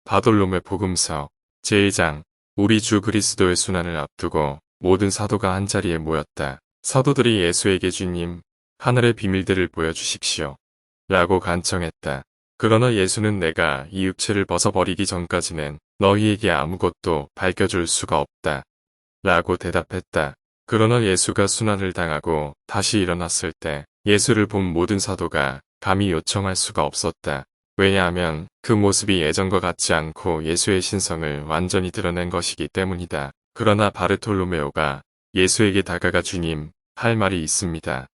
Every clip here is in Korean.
바돌로메 복음서 제1장. 우리 주 그리스도의 순환을 앞두고 모든 사도가 한자리에 모였다. 사도들이 예수에게 주님, 하늘의 비밀들을 보여주십시오. 라고 간청했다. 그러나 예수는 내가 이 육체를 벗어버리기 전까지는 너희에게 아무것도 밝혀줄 수가 없다. 라고 대답했다. 그러나 예수가 순환을 당하고 다시 일어났을 때 예수를 본 모든 사도가 감히 요청할 수가 없었다. 왜냐하면 그 모습이 예전과 같지 않고 예수의 신성을 완전히 드러낸 것이기 때문이다. 그러나 바르톨로메오가 예수에게 다가가 주님, 할 말이 있습니다.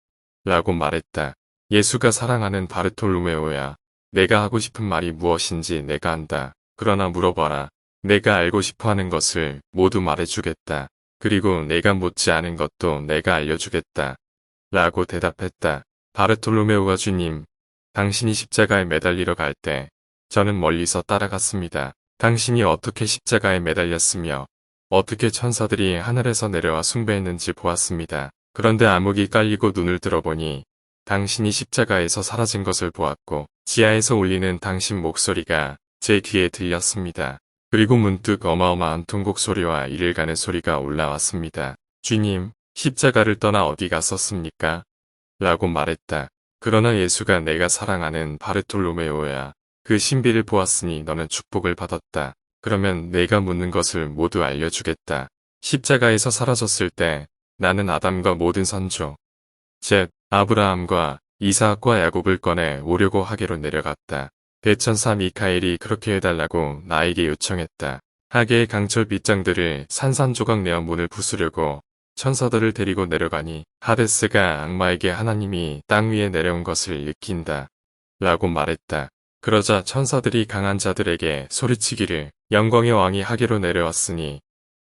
라고 말했다. 예수가 사랑하는 바르톨로메오야, 내가 하고 싶은 말이 무엇인지 내가 안다. 그러나 물어봐라. 내가 알고 싶어하는 것을 모두 말해주겠다. 그리고 내가 묻지 않은 것도 내가 알려주겠다. 라고 대답했다. 바르톨로메오가 주님, 당신이 십자가에 매달리러 갈 때 저는 멀리서 따라갔습니다. 당신이 어떻게 십자가에 매달렸으며 어떻게 천사들이 하늘에서 내려와 숭배했는지 보았습니다. 그런데 암흑이 깔리고 눈을 들어보니 당신이 십자가에서 사라진 것을 보았고 지하에서 울리는 당신 목소리가 제 귀에 들렸습니다. 그리고 문득 어마어마한 통곡 소리와 이를 가는 소리가 올라왔습니다. 주님, 십자가를 떠나 어디 갔었습니까? 라고 말했다. 그러나 예수가 내가 사랑하는 바르톨로메오야, 그 신비를 보았으니 너는 축복을 받았다. 그러면 내가 묻는 것을 모두 알려주겠다. 십자가에서 사라졌을 때 나는 아담과 모든 선조, 즉 아브라함과 이삭과 야곱을 꺼내 오려고 하게로 내려갔다. 대천사 미카엘이 그렇게 해달라고 나에게 요청했다. 하계의 강철 빗장들을 산산조각 내어 문을 부수려고 천사들을 데리고 내려가니 하데스가 악마에게 하나님이 땅 위에 내려온 것을 느낀다. 라고 말했다. 그러자 천사들이 강한 자들에게 소리치기를 영광의 왕이 하계로 내려왔으니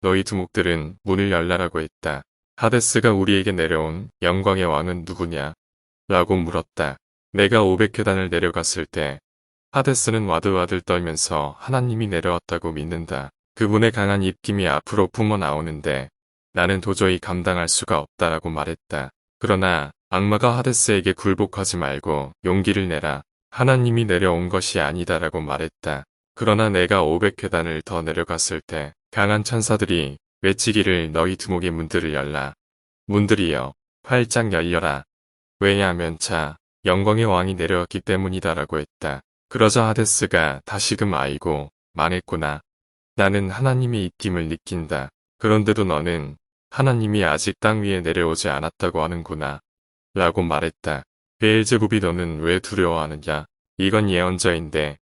너희 두목들은 문을 열라라고 했다. 하데스가 우리에게 내려온 영광의 왕은 누구냐? 라고 물었다. 내가 500계단을 내려갔을 때 하데스는 와들와들 떨면서 하나님이 내려왔다고 믿는다. 그분의 강한 입김이 앞으로 뿜어 나오는데 나는 도저히 감당할 수가 없다라고 말했다. 그러나 악마가 하데스에게 굴복하지 말고 용기를 내라. 하나님이 내려온 것이 아니다라고 말했다. 그러나 내가 500계단을 더 내려갔을 때 강한 천사들이 외치기를 너희 두목의 문들을 열라. 문들이여 활짝 열려라. 왜냐하면 영광의 왕이 내려왔기 때문이다라고 했다. 그러자 하데스가 다시금 아이고 망했구나. 나는 하나님의 입김을 느낀다. 그런데도 너는 하나님이 아직 땅 위에 내려오지 않았다고 하는구나. 라고 말했다. 베엘제불이 너는 왜 두려워하느냐? 이건 예언자인데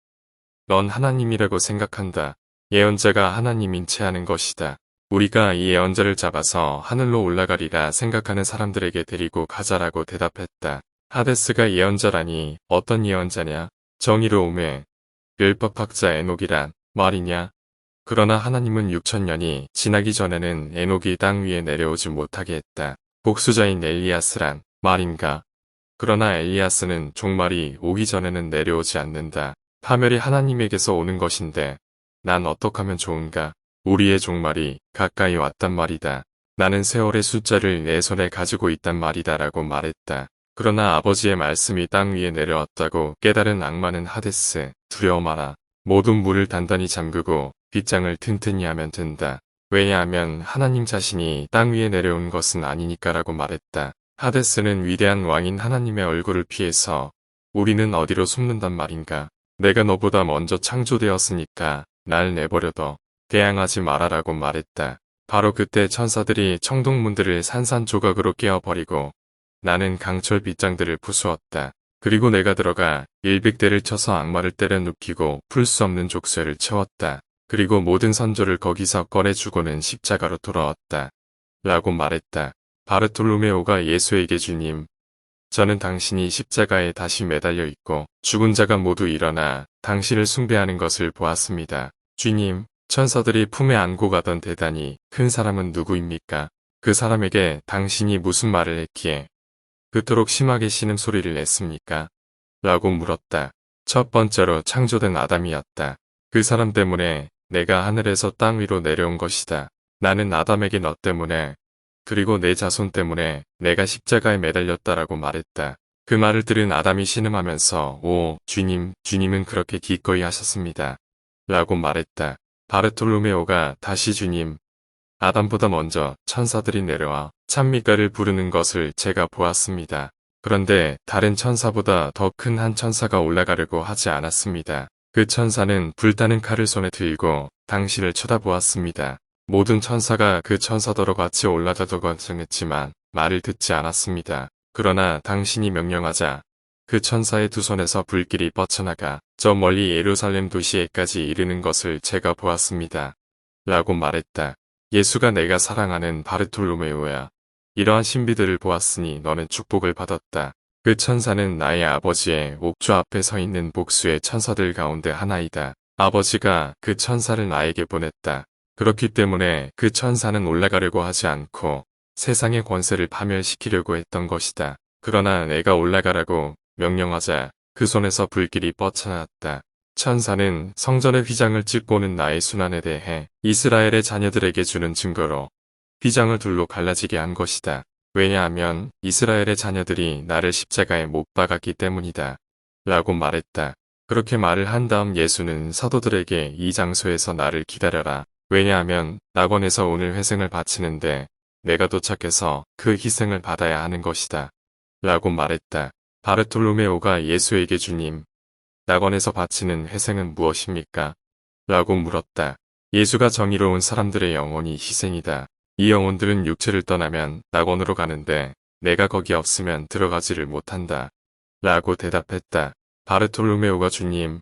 넌 하나님이라고 생각한다. 예언자가 하나님인 채 하는 것이다. 우리가 이 예언자를 잡아서 하늘로 올라가리라 생각하는 사람들에게 데리고 가자라고 대답했다. 하데스가 예언자라니 어떤 예언자냐? 정의로움의 율법학자 에녹이란 말이냐? 그러나 하나님은 6천년이 지나기 전에는 에녹이 땅 위에 내려오지 못하게 했다. 복수자인 엘리야스란 말인가? 그러나 엘리야스는 종말이 오기 전에는 내려오지 않는다. 파멸이 하나님에게서 오는 것인데 난 어떡하면 좋은가? 우리의 종말이 가까이 왔단 말이다. 나는 세월의 숫자를 내 손에 가지고 있단 말이다 라고 말했다. 그러나 아버지의 말씀이 땅 위에 내려왔다고 깨달은 악마는 하데스, 두려워 마라. 모든 문을 단단히 잠그고 빗장을 튼튼히 하면 된다. 왜냐하면 하나님 자신이 땅 위에 내려온 것은 아니니까라고 말했다. 하데스는 위대한 왕인 하나님의 얼굴을 피해서 우리는 어디로 숨는단 말인가. 내가 너보다 먼저 창조되었으니까 날 내버려둬. 대항하지 마라라고 말했다. 바로 그때 천사들이 청동문들을 산산조각으로 깨어버리고 나는 강철 빗장들을 부수었다. 그리고 내가 들어가 일빅대를 쳐서 악마를 때려 눕히고 풀 수 없는 족쇄를 채웠다. 그리고 모든 선조를 거기서 꺼내주고는 십자가로 돌아왔다. 라고 말했다. 바르톨로메오가 예수에게 주님, 저는 당신이 십자가에 다시 매달려 있고 죽은 자가 모두 일어나 당신을 숭배하는 것을 보았습니다. 주님, 천사들이 품에 안고 가던 대단히 큰 사람은 누구입니까? 그 사람에게 당신이 무슨 말을 했기에 그토록 심하게 신음소리를 냈습니까? 라고 물었다. 첫 번째로 창조된 아담이었다. 그 사람 때문에 내가 하늘에서 땅 위로 내려온 것이다. 나는 아담에게 너 때문에 그리고 내 자손 때문에 내가 십자가에 매달렸다라고 말했다. 그 말을 들은 아담이 신음하면서 오 주님, 주님은 그렇게 기꺼이 하셨습니다. 라고 말했다. 바르톨로메오가 다시 주님, 아담보다 먼저 천사들이 내려와 찬미가를 부르는 것을 제가 보았습니다. 그런데 다른 천사보다 더 큰 한 천사가 올라가려고 하지 않았습니다. 그 천사는 불타는 칼을 손에 들고 당신을 쳐다보았습니다. 모든 천사가 그 천사더러 같이 올라가도 걱정했지만 말을 듣지 않았습니다. 그러나 당신이 명령하자 그 천사의 두 손에서 불길이 뻗쳐나가 저 멀리 예루살렘 도시에까지 이르는 것을 제가 보았습니다. 라고 말했다. 예수가 내가 사랑하는 바르톨로메오야. 이러한 신비들을 보았으니 너는 축복을 받았다. 그 천사는 나의 아버지의 옥좌 앞에 서 있는 복수의 천사들 가운데 하나이다. 아버지가 그 천사를 나에게 보냈다. 그렇기 때문에 그 천사는 올라가려고 하지 않고 세상의 권세를 파멸시키려고 했던 것이다. 그러나 내가 올라가라고 명령하자 그 손에서 불길이 뻗쳐나왔다. 천사는 성전의 휘장을 찍고는 나의 순환에 대해 이스라엘의 자녀들에게 주는 증거로 휘장을 둘로 갈라지게 한 것이다. 왜냐하면 이스라엘의 자녀들이 나를 십자가에 못 박았기 때문이다. 라고 말했다. 그렇게 말을 한 다음 예수는 사도들에게 이 장소에서 나를 기다려라. 왜냐하면 낙원에서 오늘 회생을 바치는데 내가 도착해서 그 희생을 받아야 하는 것이다. 라고 말했다. 바르톨로메오가 예수에게 주님, 낙원에서 바치는 회생은 무엇입니까? 라고 물었다. 예수가 정의로운 사람들의 영혼이 희생이다. 이 영혼들은 육체를 떠나면 낙원으로 가는데 내가 거기 없으면 들어가지를 못한다. 라고 대답했다. 바르톨로메오가 주님,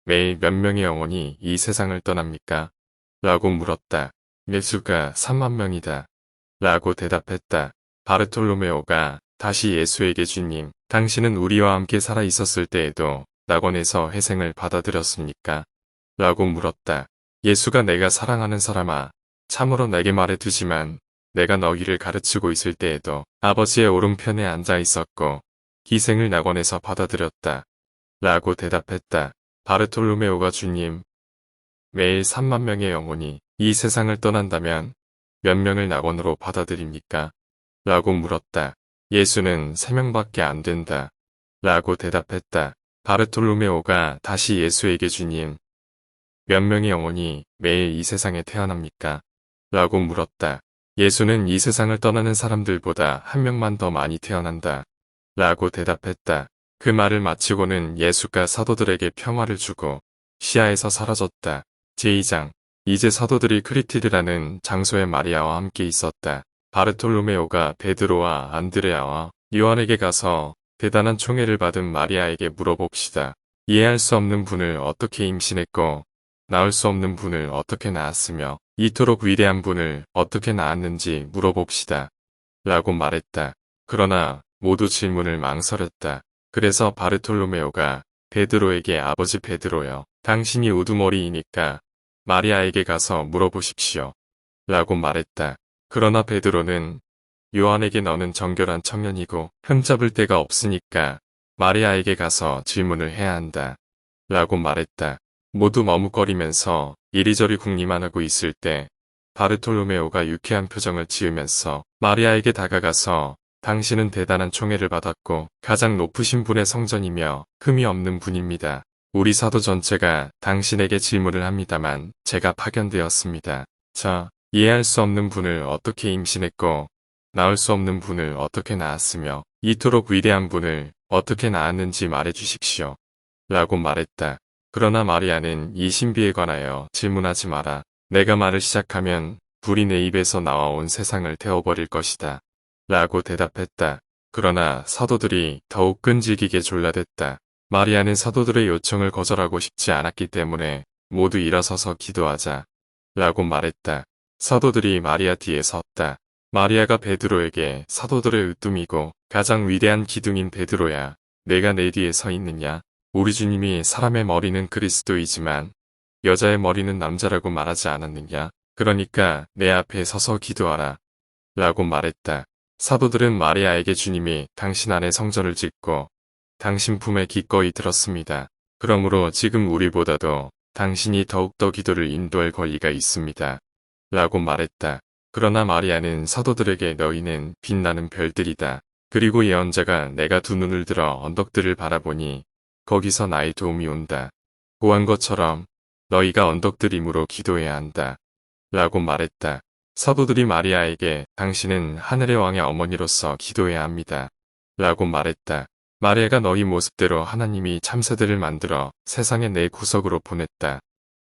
매일 몇 명의 영혼이 이 세상을 떠납니까? 라고 물었다. 예수가 3만 명이다. 라고 대답했다. 바르톨로메오가 다시 예수에게 주님, 당신은 우리와 함께 살아 있었을 때에도 낙원에서 회생을 받아들였습니까? 라고 물었다. 예수가 내가 사랑하는 사람아, 참으로 내게 말해두지만 내가 너희를 가르치고 있을 때에도 아버지의 오른편에 앉아 있었고 희생을 낙원에서 받아들였다. 라고 대답했다. 바르톨로메오가 주님, 매일 3만 명의 영혼이 이 세상을 떠난다면 몇 명을 낙원으로 받아들입니까? 라고 물었다. 예수는 3명밖에 안 된다. 라고 대답했다. 바르톨로메오가 다시 예수에게 주님, 몇 명의 영혼이 매일 이 세상에 태어납니까? 라고 물었다. 예수는 이 세상을 떠나는 사람들보다 한 명만 더 많이 태어난다. 라고 대답했다. 그 말을 마치고는 예수가 사도들에게 평화를 주고 시야에서 사라졌다. 제2장. 이제 사도들이 크리티드라는 장소에 마리아와 함께 있었다. 바르톨로메오가 베드로와 안드레아와 요한에게 가서 대단한 총애를 받은 마리아에게 물어봅시다. 이해할 수 없는 분을 어떻게 임신했고 낳을 수 없는 분을 어떻게 낳았으며 이토록 위대한 분을 어떻게 낳았는지 물어봅시다. 라고 말했다. 그러나 모두 질문을 망설였다. 그래서 바르톨로메오가 베드로에게 아버지 베드로여, 당신이 우두머리이니까 마리아에게 가서 물어보십시오. 라고 말했다. 그러나 베드로는 요한에게 너는 정결한 청년이고 흠잡을 데가 없으니까 마리아에게 가서 질문을 해야 한다. 라고 말했다. 모두 머뭇거리면서 이리저리 궁리만 하고 있을 때 바르톨로메오가 유쾌한 표정을 지으면서 마리아에게 다가가서 당신은 대단한 총애를 받았고 가장 높으신 분의 성전이며 흠이 없는 분입니다. 우리 사도 전체가 당신에게 질문을 합니다만 제가 파견되었습니다. 자, 이해할 수 없는 분을 어떻게 임신했고 낳을 수 없는 분을 어떻게 낳았으며 이토록 위대한 분을 어떻게 낳았는지 말해주십시오. 라고 말했다. 그러나 마리아는 이 신비에 관하여 질문하지 마라. 내가 말을 시작하면 불이 내 입에서 나와 온 세상을 태워버릴 것이다. 라고 대답했다. 그러나 사도들이 더욱 끈질기게 졸라댔다. 마리아는 사도들의 요청을 거절하고 싶지 않았기 때문에 모두 일어서서 기도하자. 라고 말했다. 사도들이 마리아 뒤에 섰다. 마리아가 베드로에게 사도들의 으뜸이고 가장 위대한 기둥인 베드로야, 내가 내 뒤에 서 있느냐? 우리 주님이 사람의 머리는 그리스도이지만 여자의 머리는 남자라고 말하지 않았느냐? 그러니까 내 앞에 서서 기도하라. 라고 말했다. 사도들은 마리아에게 주님이 당신 안에 성전을 짓고 당신 품에 기꺼이 들었습니다. 그러므로 지금 우리보다도 당신이 더욱더 기도를 인도할 권리가 있습니다. 라고 말했다. 그러나 마리아는 사도들에게 너희는 빛나는 별들이다. 그리고 예언자가 내가 두 눈을 들어 언덕들을 바라보니 거기서 나의 도움이 온다. 고한 것처럼 너희가 언덕들임으로 기도해야 한다. 라고 말했다. 사도들이 마리아에게 당신은 하늘의 왕의 어머니로서 기도해야 합니다. 라고 말했다. 마리아가 너희 모습대로 하나님이 참새들을 만들어 세상의 내 구석으로 보냈다.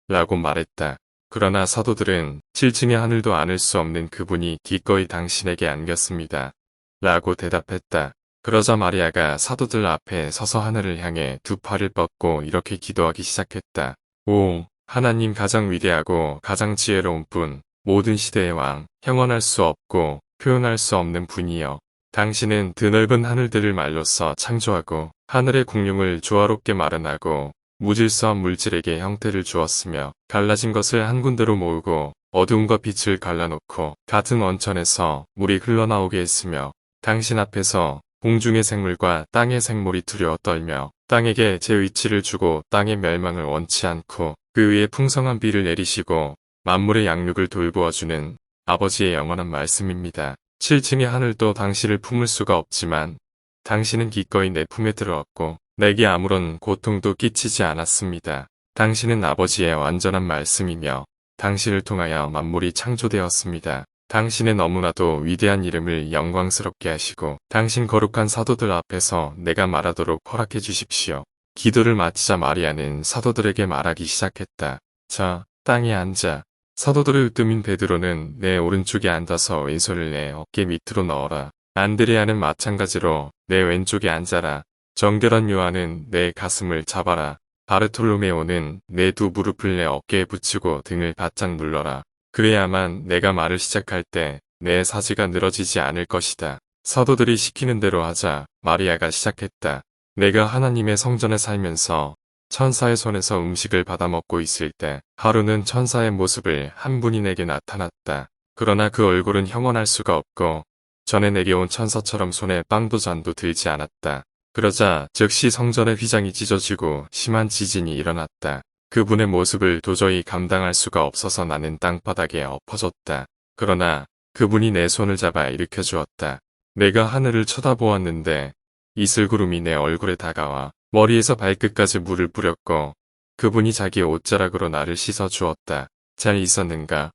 라고 말했다. 그러나 사도들은 7층의 하늘도 안을 수 없는 그분이 기꺼이 당신에게 안겼습니다. 라고 대답했다. 그러자 마리아가 사도들 앞에 서서 하늘을 향해 두 팔을 뻗고 이렇게 기도하기 시작했다. 오, 하나님 가장 위대하고 가장 지혜로운 분, 모든 시대의 왕, 형언할 수 없고 표현할 수 없는 분이여. 당신은 드넓은 하늘들을 말로써 창조하고 하늘의 공룡을 조화롭게 마련하고 무질서한 물질에게 형태를 주었으며 갈라진 것을 한 군데로 모으고 어두움과 빛을 갈라놓고 같은 원천에서 물이 흘러나오게 했으며 당신 앞에서 공중의 생물과 땅의 생물이 두려워 떨며 땅에게 제 위치를 주고 땅의 멸망을 원치 않고 그 위에 풍성한 비를 내리시고 만물의 양육을 돌보아주는 아버지의 영원한 말씀입니다. 7층의 하늘도 당신을 품을 수가 없지만 당신은 기꺼이 내 품에 들어왔고 내게 아무런 고통도 끼치지 않았습니다. 당신은 아버지의 완전한 말씀이며 당신을 통하여 만물이 창조되었습니다. 당신의 너무나도 위대한 이름을 영광스럽게 하시고 당신 거룩한 사도들 앞에서 내가 말하도록 허락해 주십시오. 기도를 마치자 마리아는 사도들에게 말하기 시작했다. 자, 땅에 앉아. 사도들의 으뜸인 베드로는 내 오른쪽에 앉아서 왼손을 내 어깨 밑으로 넣어라. 안드레아는 마찬가지로 내 왼쪽에 앉아라. 정결한 요한은 내 가슴을 잡아라. 바르톨로메오는 내 두 무릎을 내 어깨에 붙이고 등을 바짝 눌러라. 그래야만 내가 말을 시작할 때 내 사지가 늘어지지 않을 것이다. 사도들이 시키는 대로 하자 마리아가 시작했다. 내가 하나님의 성전에 살면서 천사의 손에서 음식을 받아 먹고 있을 때 하루는 천사의 모습을 한 분이 내게 나타났다. 그러나 그 얼굴은 형언할 수가 없고 전에 내게 온 천사처럼 손에 빵도 잔도 들지 않았다. 그러자 즉시 성전의 휘장이 찢어지고 심한 지진이 일어났다. 그분의 모습을 도저히 감당할 수가 없어서 나는 땅바닥에 엎어졌다. 그러나 그분이 내 손을 잡아 일으켜 주었다. 내가 하늘을 쳐다보았는데 이슬구름이 내 얼굴에 다가와 머리에서 발끝까지 물을 뿌렸고 그분이 자기 옷자락으로 나를 씻어 주었다. 잘 있었는가?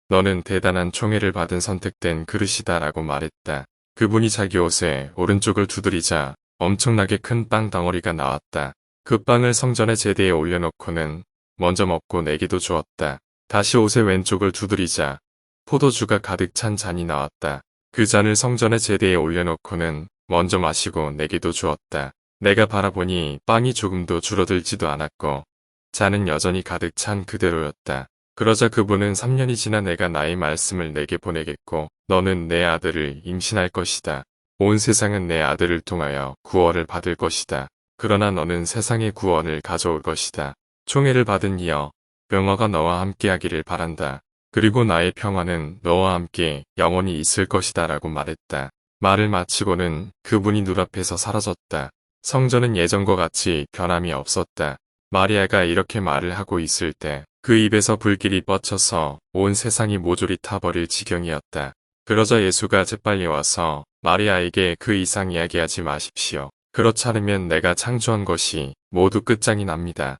너는 대단한 총애를 받은 선택된 그릇이다 라고 말했다. 그분이 자기 옷에 오른쪽을 두드리자 엄청나게 큰 빵 덩어리가 나왔다. 그 빵을 성전의 제대에 올려놓고는 먼저 먹고 내게도 주었다. 다시 옷의 왼쪽을 두드리자 포도주가 가득 찬 잔이 나왔다. 그 잔을 성전의 제대에 올려놓고는 먼저 마시고 내게도 주었다. 내가 바라보니 빵이 조금도 줄어들지도 않았고 잔은 여전히 가득 찬 그대로였다. 그러자 그분은 3년이 지나 내가 나의 말씀을 내게 보내겠고 너는 내 아들을 임신할 것이다. 온 세상은 내 아들을 통하여 구원을 받을 것이다. 그러나 너는 세상의 구원을 가져올 것이다. 총애를 받은 이여, 평화가 너와 함께하기를 바란다. 그리고 나의 평화는 너와 함께 영원히 있을 것이다 라고 말했다. 말을 마치고는 그분이 눈앞에서 사라졌다. 성전은 예전과 같이 변함이 없었다. 마리아가 이렇게 말을 하고 있을 때 그 입에서 불길이 뻗쳐서 온 세상이 모조리 타버릴 지경이었다. 그러자 예수가 재빨리 와서 마리아에게 그 이상 이야기하지 마십시오. 그렇지 않으면 내가 창조한 것이 모두 끝장이 납니다.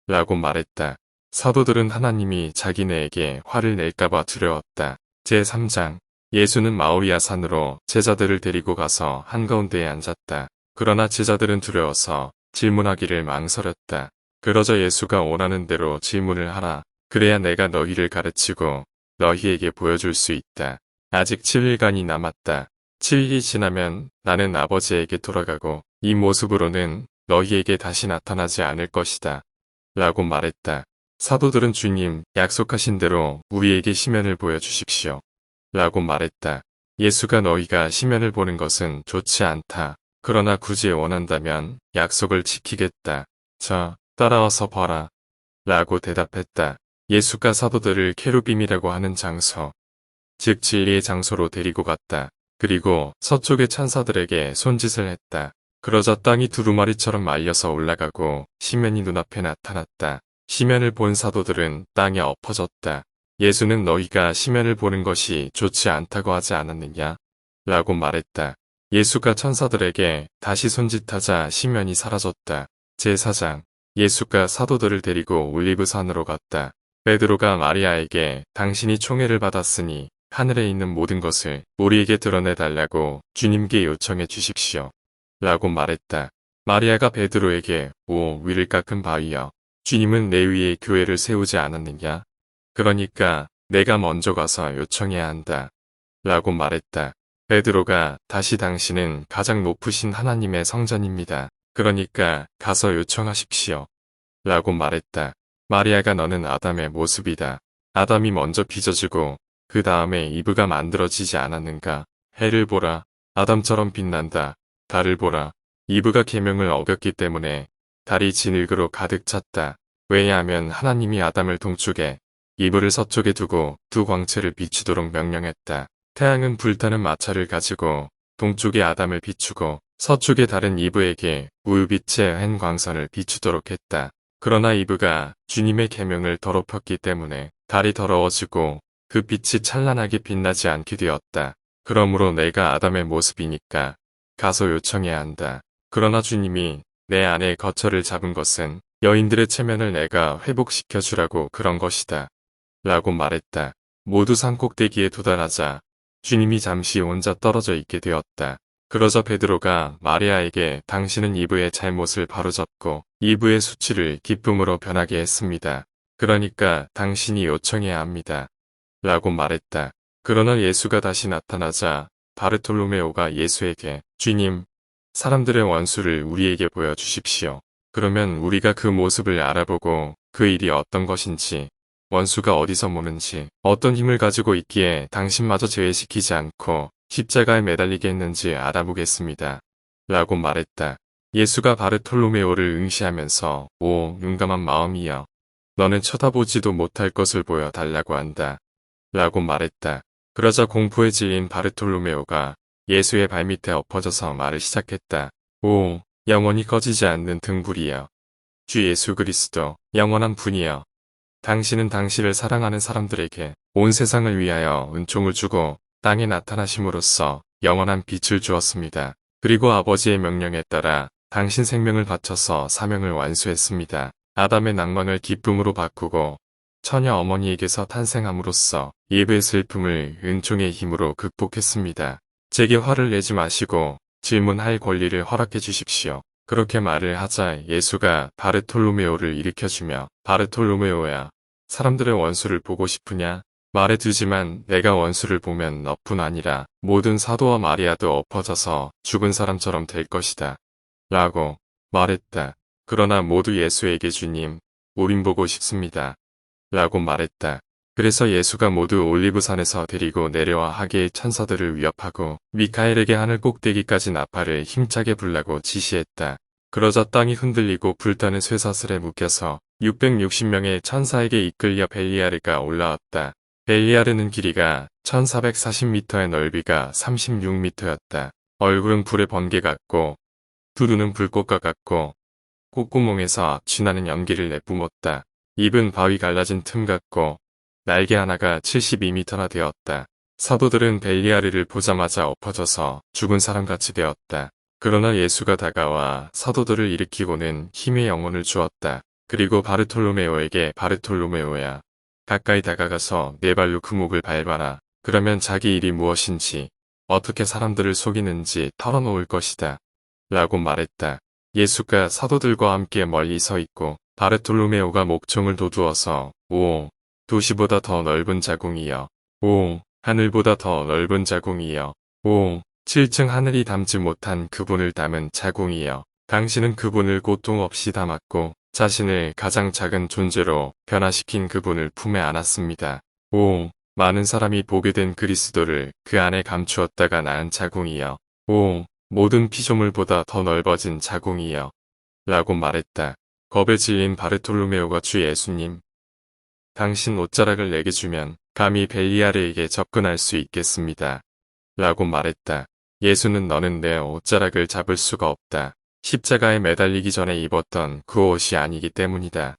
라고 말했다. 사도들은 하나님이 자기네에게 화를 낼까봐 두려웠다. 제3장 예수는 마우리아 산으로 제자들을 데리고 가서 한가운데에 앉았다. 그러나 제자들은 두려워서 질문하기를 망설였다. 그러자 예수가 원하는 대로 질문을 하라. 그래야 내가 너희를 가르치고 너희에게 보여줄 수 있다. 아직 7일간이 남았다. 7일이 지나면 나는 아버지에게 돌아가고 이 모습으로는 너희에게 다시 나타나지 않을 것이다. 라고 말했다. 사도들은 주님, 약속하신 대로 우리에게 시면을 보여주십시오. 라고 말했다. 예수가 너희가 시면을 보는 것은 좋지 않다. 그러나 굳이 원한다면 약속을 지키겠다. 자, 따라와서 봐라. 라고 대답했다. 예수가 사도들을 케루빔이라고 하는 장소, 즉 진리의 장소로 데리고 갔다. 그리고 서쪽의 천사들에게 손짓을 했다. 그러자 땅이 두루마리처럼 말려서 올라가고 시면이 눈앞에 나타났다. 시면을 본 사도들은 땅에 엎어졌다. 예수는 너희가 시면을 보는 것이 좋지 않다고 하지 않았느냐? 라고 말했다. 예수가 천사들에게 다시 손짓하자 시면이 사라졌다. 제4장 예수가 사도들을 데리고 올리브산으로 갔다. 베드로가 마리아에게 당신이 총애를 받았으니 하늘에 있는 모든 것을 우리에게 드러내달라고 주님께 요청해 주십시오. 라고 말했다. 마리아가 베드로에게 오 위를 깎은 바위여. 주님은 내 위에 교회를 세우지 않았느냐? 그러니까 내가 먼저 가서 요청해야 한다. 라고 말했다. 베드로가 다시 당신은 가장 높으신 하나님의 성전입니다. 그러니까 가서 요청하십시오. 라고 말했다. 마리아가 너는 아담의 모습이다. 아담이 먼저 빚어지고 그 다음에 이브가 만들어지지 않았는가? 해를 보라. 아담처럼 빛난다. 달을 보라. 이브가 계명을 어겼기 때문에 달이 진흙으로 가득 찼다. 왜냐하면 하나님이 아담을 동쪽에 이브를 서쪽에 두고 두 광채를 비추도록 명령했다. 태양은 불타는 마차를 가지고 동쪽에 아담을 비추고 서쪽에 다른 이브에게 우유빛의 한 광선을 비추도록 했다. 그러나 이브가 주님의 계명을 더럽혔기 때문에 달이 더러워지고 그 빛이 찬란하게 빛나지 않게 되었다. 그러므로 내가 아담의 모습이니까 가서 요청해야 한다. 그러나 주님이 내 안에 거처를 잡은 것은 여인들의 체면을 내가 회복시켜 주라고 그런 것이다. 라고 말했다. 모두 산꼭대기에 도달하자 주님이 잠시 혼자 떨어져 있게 되었다. 그러자 베드로가 마리아에게 당신은 이브의 잘못을 바로잡고 이브의 수치를 기쁨으로 변하게 했습니다. 그러니까 당신이 요청해야 합니다. 라고 말했다. 그러나 예수가 다시 나타나자 바르톨로메오가 예수에게 주님, 사람들의 원수를 우리에게 보여주십시오. 그러면 우리가 그 모습을 알아보고 그 일이 어떤 것인지, 원수가 어디서 모는지, 어떤 힘을 가지고 있기에 당신마저 제외시키지 않고 십자가에 매달리게 했는지 알아보겠습니다. 라고 말했다. 예수가 바르톨로메오를 응시하면서 오 용감한 마음이여. 너는 쳐다보지도 못할 것을 보여달라고 한다. 라고 말했다. 그러자 공포에 질린 바르톨로메오가 예수의 발밑에 엎어져서 말을 시작했다. 오, 영원히 꺼지지 않는 등불이여. 주 예수 그리스도, 영원한 분이여. 당신은 당신을 사랑하는 사람들에게 온 세상을 위하여 은총을 주고 땅에 나타나심으로써 영원한 빛을 주었습니다. 그리고 아버지의 명령에 따라 당신 생명을 바쳐서 사명을 완수했습니다. 아담의 낭만을 기쁨으로 바꾸고 처녀 어머니에게서 탄생함으로써 예배의 슬픔을 은총의 힘으로 극복했습니다. 제게 화를 내지 마시고 질문할 권리를 허락해 주십시오. 그렇게 말을 하자 예수가 바르톨로메오를 일으켜주며 바르톨로메오야, 사람들의 원수를 보고 싶으냐? 말해두지만 내가 원수를 보면 너뿐 아니라 모든 사도와 마리아도 엎어져서 죽은 사람처럼 될 것이다. 라고 말했다. 그러나 모두 예수에게 주님, 우린 보고 싶습니다. 라고 말했다. 그래서 예수가 모두 올리브산에서 데리고 내려와 하계의 천사들을 위협하고 미카엘에게 하늘 꼭대기까지 나팔을 힘차게 불라고 지시했다. 그러자 땅이 흔들리고 불타는 쇠사슬에 묶여서 660명의 천사에게 이끌려 벨리아르가 올라왔다. 벨리아르는 길이가 1440m의 넓이가 36m였다. 얼굴은 불의 번개 같고 두 눈은 불꽃과 같고 콧구멍에서 쥐나는 연기를 내뿜었다. 입은 바위 갈라진 틈 같고 날개 하나가 72m나 되었다. 사도들은 벨리아르를 보자마자 엎어져서 죽은 사람같이 되었다. 그러나 예수가 다가와 사도들을 일으키고는 힘의 영혼을 주었다. 그리고 바르톨로메오에게 바르톨로메오야, 가까이 다가가서 네 발로 그 목을 밟아라. 그러면 자기 일이 무엇인지 어떻게 사람들을 속이는지 털어놓을 것이다. 라고 말했다. 예수가 사도들과 함께 멀리 서 있고 바르톨로메오가 목총을 도두어서 오, 도시보다 더 넓은 자궁이여. 오, 하늘보다 더 넓은 자궁이여. 오, 7층 하늘이 담지 못한 그분을 담은 자궁이여. 당신은 그분을 고통 없이 담았고 자신을 가장 작은 존재로 변화시킨 그분을 품에 안았습니다. 오, 많은 사람이 보게 된 그리스도를 그 안에 감추었다가 낳은 자궁이여. 오, 모든 피조물보다 더 넓어진 자궁이여. 라고 말했다. 겁에 질린 바르톨로메오가 주 예수님, 당신 옷자락을 내게 주면 감히 벨리아르에게 접근할 수 있겠습니다. 라고 말했다. 예수는 너는 내 옷자락을 잡을 수가 없다. 십자가에 매달리기 전에 입었던 그 옷이 아니기 때문이다.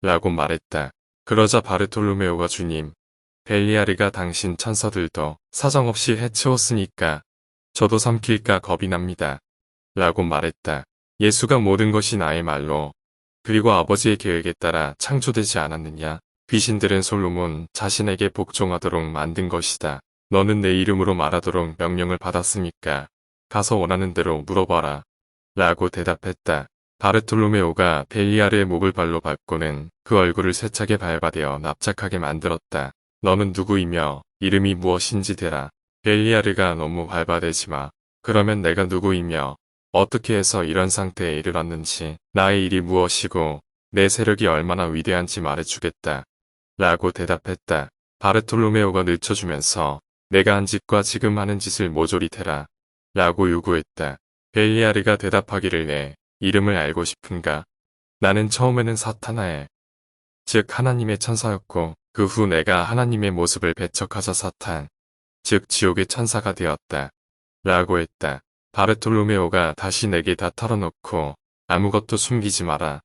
라고 말했다. 그러자 바르톨로메오가 주님, 벨리아르가 당신 천사들도 사정없이 해치웠으니까 저도 삼킬까 겁이 납니다. 라고 말했다. 예수가 모든 것이 나의 말로 그리고 아버지의 계획에 따라 창조되지 않았느냐? 귀신들은 솔로몬 자신에게 복종하도록 만든 것이다. 너는 내 이름으로 말하도록 명령을 받았으니까 가서 원하는 대로 물어봐라. 라고 대답했다. 바르톨로메오가 벨리아르의 목을 발로 밟고는 그 얼굴을 세차게 밟아대어 납작하게 만들었다. 너는 누구이며 이름이 무엇인지 대라. 벨리아르가 너무 밟아대지 마. 그러면 내가 누구이며 어떻게 해서 이런 상태에 이르렀는지, 나의 일이 무엇이고 내 세력이 얼마나 위대한지 말해주겠다. 라고 대답했다. 바르톨로메오가 늦춰주면서 내가 한 짓과 지금 하는 짓을 모조리 대라. 라고 요구했다. 벨리아르가 대답하기를 내 이름을 알고 싶은가? 나는 처음에는 사탄아엘, 즉 하나님의 천사였고 그 후 내가 하나님의 모습을 배척하자 사탄, 즉 지옥의 천사가 되었다. 라고 했다. 바르톨로메오가 다시 내게 다 털어놓고 아무것도 숨기지 마라.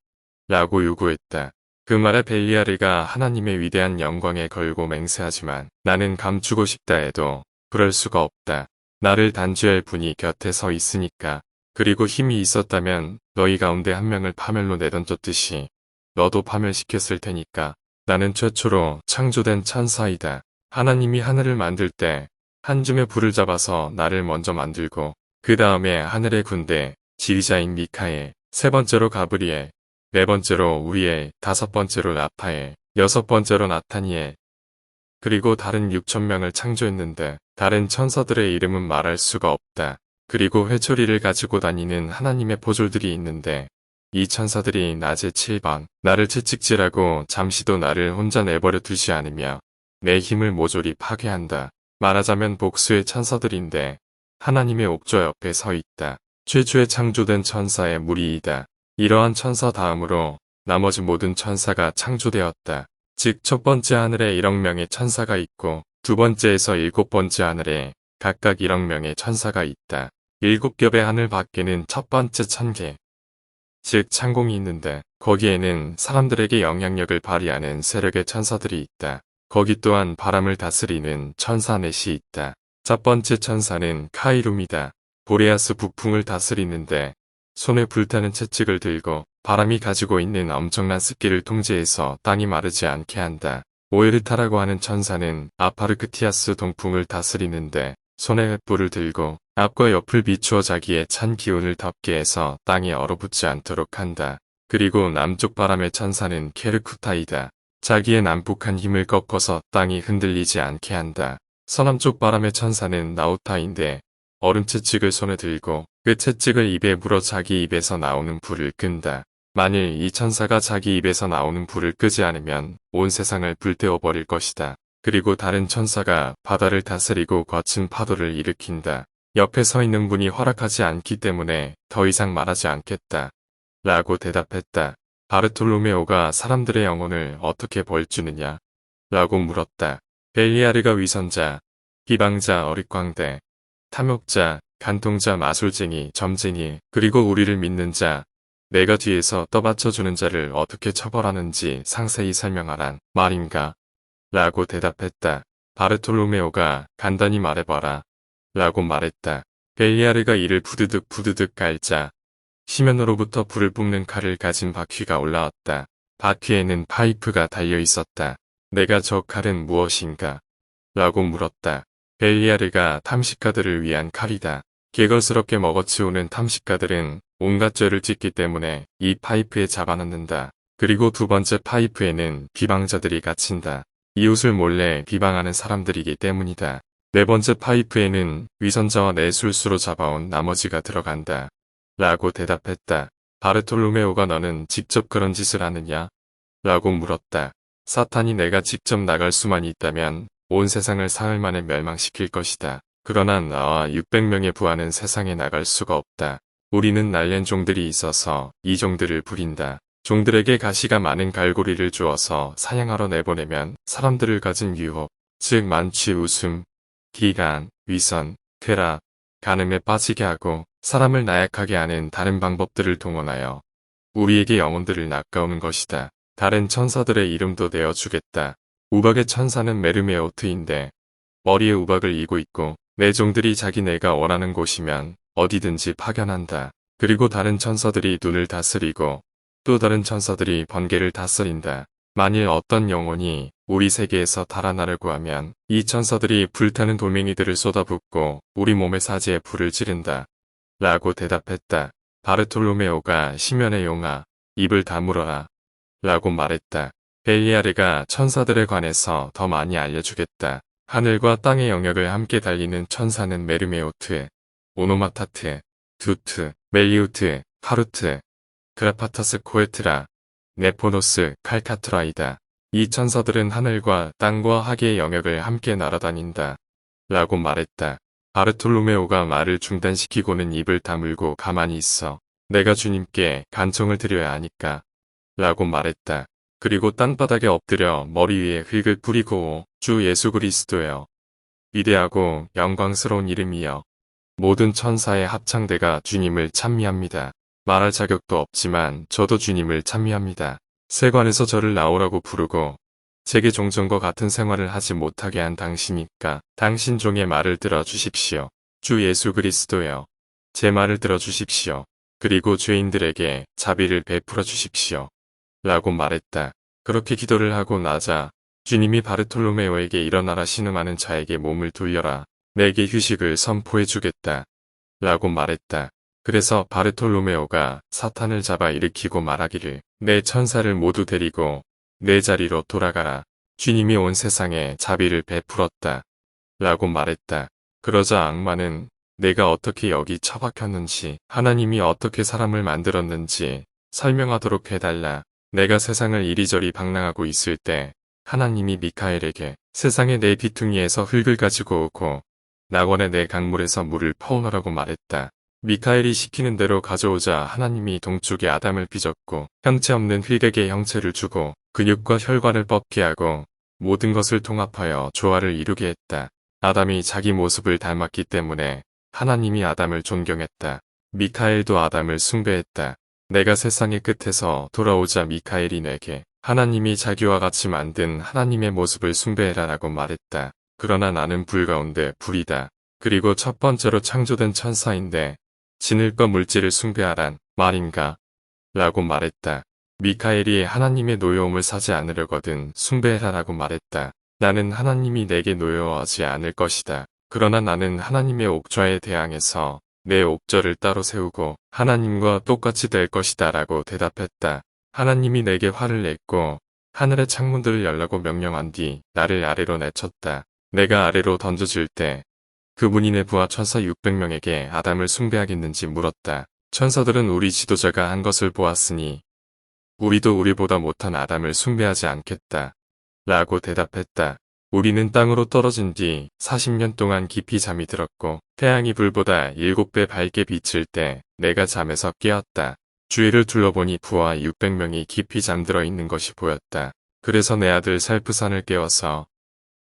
라고 요구했다. 그 말에 벨리아르가 하나님의 위대한 영광에 걸고 맹세하지만 나는 감추고 싶다 해도 그럴 수가 없다. 나를 단죄할 분이 곁에 서 있으니까. 그리고 힘이 있었다면 너희 가운데 한 명을 파멸로 내던졌듯이 너도 파멸시켰을 테니까. 나는 최초로 창조된 천사이다. 하나님이 하늘을 만들 때 한 줌의 불을 잡아서 나를 먼저 만들고 그 다음에 하늘의 군대 지휘자인 미카엘, 세 번째로 가브리엘, 네 번째로 우리엘, 다섯 번째로 라파엘, 여섯 번째로 나타니엘, 그리고 다른 6,000명을 창조했는데 다른 천사들의 이름은 말할 수가 없다. 그리고 회초리를 가지고 다니는 하나님의 포졸들이 있는데 이 천사들이 낮에 7번 나를 채찍질하고 잠시도 나를 혼자 내버려 두지 않으며 내 힘을 모조리 파괴한다. 말하자면 복수의 천사들인데 하나님의 옥좌 옆에 서 있다. 최초에 창조된 천사의 무리이다. 이러한 천사 다음으로 나머지 모든 천사가 창조되었다. 즉 첫 번째 하늘에 1억 명의 천사가 있고 두 번째에서 7번째 하늘에 각각 1억 명의 천사가 있다. 7겹의 하늘 밖에는 첫 번째 천계, 즉 창공이 있는데 거기에는 사람들에게 영향력을 발휘하는 세력의 천사들이 있다. 거기 또한 바람을 다스리는 천사 넷이 있다. 첫 번째 천사는 카이룸이다. 보레아스 북풍을 다스리는데 손에 불타는 채찍을 들고 바람이 가지고 있는 엄청난 습기를 통제해서 땅이 마르지 않게 한다. 오에르타라고 하는 천사는 아파르크티아스 동풍을 다스리는데 손에 횃불을 들고 앞과 옆을 비추어 자기의 찬 기운을 덮게 해서 땅이 얼어붙지 않도록 한다. 그리고 남쪽 바람의 천사는 케르쿠타이다. 자기의 난폭한 힘을 꺾어서 땅이 흔들리지 않게 한다. 서남쪽 바람의 천사는 나우타인데 얼음 채찍을 손에 들고 그 채찍을 입에 물어 자기 입에서 나오는 불을 끈다. 만일 이 천사가 자기 입에서 나오는 불을 끄지 않으면 온 세상을 불태워버릴 것이다. 그리고 다른 천사가 바다를 다스리고 거친 파도를 일으킨다. 옆에 서 있는 분이 허락하지 않기 때문에 더 이상 말하지 않겠다. 라고 대답했다. 바르톨로메오가 사람들의 영혼을 어떻게 벌주느냐? 라고 물었다. 벨리아르가 위선자, 비방자, 어릿광대, 탐욕자, 간통자, 마술쟁이, 점쟁이, 그리고 우리를 믿는 자, 내가 뒤에서 떠받쳐주는 자를 어떻게 처벌하는지 상세히 설명하란 말인가? 라고 대답했다. 바르톨로메오가 간단히 말해봐라. 라고 말했다. 벨리아르가 이를 부드득 깔자 심연으로부터 불을 뿜는 칼을 가진 바퀴가 올라왔다. 바퀴에는 파이프가 달려 있었다. 내가 저 칼은 무엇인가? 라고 물었다. 벨리아르가 탐식가들을 위한 칼이다. 개걸스럽게 먹어치우는 탐식가들은 온갖 죄를 짓기 때문에 이 파이프에 잡아넣는다. 그리고 두 번째 파이프에는 비방자들이 갇힌다. 이웃을 몰래 비방하는 사람들이기 때문이다. 네 번째 파이프에는 위선자와 내술수로 잡아온 나머지가 들어간다. 라고 대답했다. 바르톨로메오가 너는 직접 그런 짓을 하느냐? 라고 물었다. 사탄이 내가 직접 나갈 수만 있다면 온 세상을 사흘 만에 멸망시킬 것이다. 그러나 나와 600명의 부하는 세상에 나갈 수가 없다. 우리는 날랜 종들이 있어서 이 종들을 부린다. 종들에게 가시가 많은 갈고리를 주어서 사냥하러 내보내면 사람들을 가진 유혹, 즉 만취, 웃음, 기간, 위선, 쾌락, 간음에 빠지게 하고 사람을 나약하게 하는 다른 방법들을 동원하여 우리에게 영혼들을 낚아오는 것이다. 다른 천사들의 이름도 내어주겠다. 우박의 천사는 메르메오트인데 머리에 우박을 이고 있고 내 종들이 자기 내가 원하는 곳이면 어디든지 파견한다. 그리고 다른 천사들이 눈을 다스리고 또 다른 천사들이 번개를 다스린다. 만일 어떤 영혼이 우리 세계에서 달아나려고 하면 이 천사들이 불타는 돌멩이들을 쏟아붓고 우리 몸의 사지에 불을 지른다. 라고 대답했다. 바르톨로메오가 시면의 용아, 입을 다물어라. 라고 말했다. 벨리아르가 천사들에 관해서 더 많이 알려주겠다. 하늘과 땅의 영역을 함께 달리는 천사는 메르메오트, 오노마타트, 두트, 멜리우트, 파루트, 그라파타스 코에트라, 네포노스, 칼카트라이다. 이 천사들은 하늘과 땅과 하계의 영역을 함께 날아다닌다. 라고 말했다. 바르톨로메오가 말을 중단시키고는 입을 다물고 가만히 있어. 내가 주님께 간청을 드려야 하니까. 라고 말했다. 그리고 땅바닥에 엎드려 머리 위에 흙을 뿌리고 주 예수 그리스도여. 위대하고 영광스러운 이름이여. 모든 천사의 합창대가 주님을 찬미합니다. 말할 자격도 없지만 저도 주님을 찬미합니다. 세관에서 저를 나오라고 부르고 제게 종전과 같은 생활을 하지 못하게 한 당신이니까 당신 종의 말을 들어주십시오. 주 예수 그리스도여. 제 말을 들어주십시오. 그리고 죄인들에게 자비를 베풀어 주십시오. 라고 말했다. 그렇게 기도를 하고 나자 주님이 바르톨로메오에게 일어나라 신음하는 자에게 몸을 돌려라. 내게 휴식을 선포해 주겠다. 라고 말했다. 그래서 바르톨로메오가 사탄을 잡아 일으키고 말하기를 내 천사를 모두 데리고 내 자리로 돌아가라. 주님이 온 세상에 자비를 베풀었다. 라고 말했다. 그러자 악마는 내가 어떻게 여기 처박혔는지 하나님이 어떻게 사람을 만들었는지 설명하도록 해달라. 내가 세상을 이리저리 방랑하고 있을 때 하나님이 미카엘에게 세상의 내 비퉁이에서 흙을 가지고 오고 낙원의 내 강물에서 물을 퍼오너라고 말했다. 미카엘이 시키는 대로 가져오자 하나님이 동쪽에 아담을 빚었고 형체 없는 흙에게 형체를 주고 근육과 혈관을 뻗게 하고 모든 것을 통합하여 조화를 이루게 했다. 아담이 자기 모습을 닮았기 때문에 하나님이 아담을 존경했다. 미카엘도 아담을 숭배했다. 내가 세상의 끝에서 돌아오자 미카엘이 내게 하나님이 자기와 같이 만든 하나님의 모습을 숭배해라 라고 말했다. 그러나 나는 불 가운데 불이다. 그리고 첫 번째로 창조된 천사인데 지늘과 물질을 숭배하란 말인가? 라고 말했다. 미카엘이 하나님의 노여움을 사지 않으려거든 숭배해라 라고 말했다. 나는 하나님이 내게 노여워하지 않을 것이다. 그러나 나는 하나님의 옥좌에 대항해서 내 옥절을 따로 세우고 하나님과 똑같이 될 것이다 라고 대답했다. 하나님이 내게 화를 냈고 하늘의 창문들을 열라고 명령한 뒤 나를 아래로 내쳤다. 내가 아래로 던져질 때 그분이 내 부하 천사 600명에게 아담을 숭배하겠는지 물었다. 천사들은 우리 지도자가 한 것을 보았으니 우리도 우리보다 못한 아담을 숭배하지 않겠다. 라고 대답했다. 우리는 땅으로 떨어진 뒤 40년 동안 깊이 잠이 들었고 태양이 불보다 7배 밝게 비칠 때 내가 잠에서 깨었다. 주위를 둘러보니 부하 600명이 깊이 잠들어 있는 것이 보였다. 그래서 내 아들 살프산을 깨워서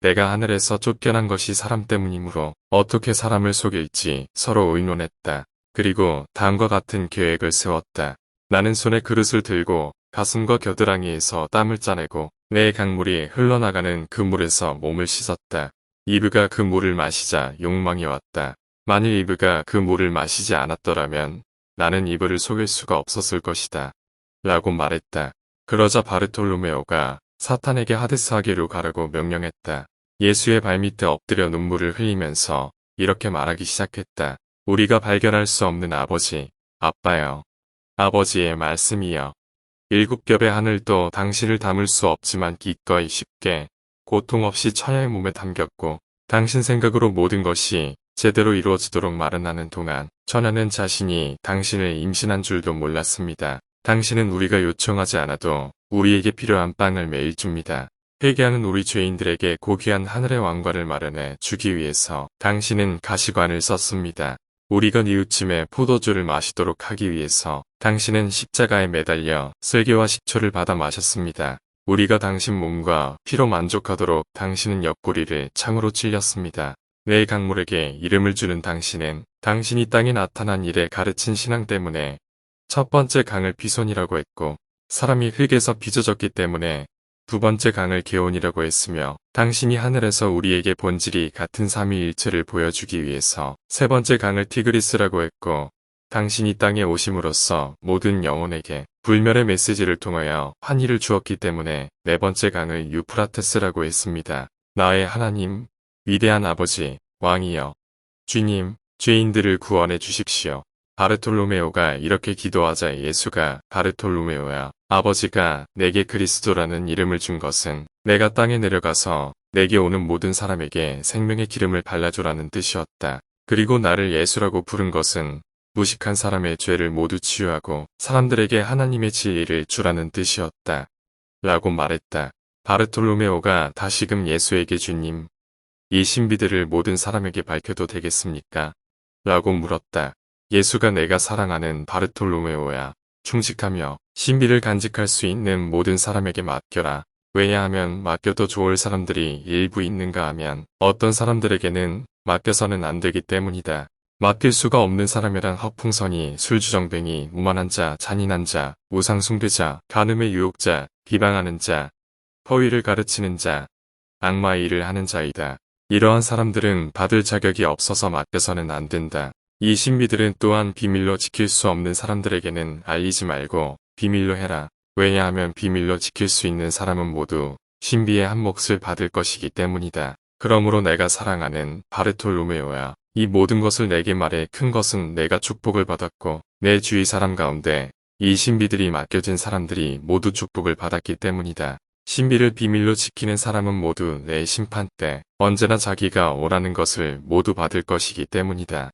내가 하늘에서 쫓겨난 것이 사람 때문이므로 어떻게 사람을 속일지 서로 의논했다. 그리고 다음과 같은 계획을 세웠다. 나는 손에 그릇을 들고 가슴과 겨드랑이에서 땀을 짜내고 내 강물이 흘러나가는 그 물에서 몸을 씻었다. 이브가 그 물을 마시자 욕망이 왔다. 만일 이브가 그 물을 마시지 않았더라면 나는 이브를 속일 수가 없었을 것이다. 라고 말했다. 그러자 바르톨로메오가 사탄에게 하데스 하게로 가라고 명령했다. 예수의 발밑에 엎드려 눈물을 흘리면서 이렇게 말하기 시작했다. 우리가 발견할 수 없는 아버지, 아빠여. 아버지의 말씀이여. 7겹의 하늘도 당신을 담을 수 없지만 기꺼이 쉽게 고통 없이 처녀의 몸에 담겼고 당신 생각으로 모든 것이 제대로 이루어지도록 마련하는 동안 처녀는 자신이 당신을 임신한 줄도 몰랐습니다. 당신은 우리가 요청하지 않아도 우리에게 필요한 빵을 매일 줍니다. 회개하는 우리 죄인들에게 고귀한 하늘의 왕관을 마련해 주기 위해서 당신은 가시관을 썼습니다. 우리가 뉘우침에 포도주를 마시도록 하기 위해서 당신은 십자가에 매달려 쓸개와 식초를 받아 마셨습니다. 우리가 당신 몸과 피로 만족하도록 당신은 옆구리를 창으로 찔렸습니다. 내 강물에게 이름을 주는 당신은 당신이 땅에 나타난 일에 가르친 신앙 때문에 첫 번째 강을 비손이라고 했고 사람이 흙에서 빚어졌기 때문에 두 번째 강을 게온이라고 했으며 당신이 하늘에서 우리에게 본질이 같은 삼위일체를 보여주기 위해서 세 번째 강을 티그리스라고 했고 당신이 땅에 오심으로써 모든 영혼에게 불멸의 메시지를 통하여 환희를 주었기 때문에 네 번째 강을 유프라테스라고 했습니다. 나의 하나님, 위대한 아버지, 왕이여, 주님, 죄인들을 구원해 주십시오. 바르톨로메오가 이렇게 기도하자 예수가 바르톨로메오야, 아버지가 내게 그리스도라는 이름을 준 것은 내가 땅에 내려가서 내게 오는 모든 사람에게 생명의 기름을 발라주라는 뜻이었다. 그리고 나를 예수라고 부른 것은 무식한 사람의 죄를 모두 치유하고 사람들에게 하나님의 진리를 주라는 뜻이었다. 라고 말했다. 바르톨로메오가 다시금 예수에게 주님, 이 신비들을 모든 사람에게 밝혀도 되겠습니까? 라고 물었다. 예수가 내가 사랑하는 바르톨로메오야, 충직하며 신비를 간직할 수 있는 모든 사람에게 맡겨라. 왜냐하면 맡겨도 좋을 사람들이 일부 있는가 하면 어떤 사람들에게는 맡겨서는 안 되기 때문이다. 맡길 수가 없는 사람이란 허풍선이, 술주정뱅이, 무만한 자, 잔인한 자, 우상숭배자, 간음의 유혹자, 비방하는 자, 허위를 가르치는 자, 악마의 일을 하는 자이다. 이러한 사람들은 받을 자격이 없어서 맡겨서는 안 된다. 이 신비들은 또한 비밀로 지킬 수 없는 사람들에게는 알리지 말고 비밀로 해라. 왜냐하면 비밀로 지킬 수 있는 사람은 모두 신비의 한 몫을 받을 것이기 때문이다. 그러므로 내가 사랑하는 바르톨로메오야, 이 모든 것을 내게 말해. 큰 것은 내가 축복을 받았고 내 주위 사람 가운데 이 신비들이 맡겨진 사람들이 모두 축복을 받았기 때문이다. 신비를 비밀로 지키는 사람은 모두 내 심판 때 언제나 자기가 원하는 것을 모두 받을 것이기 때문이다.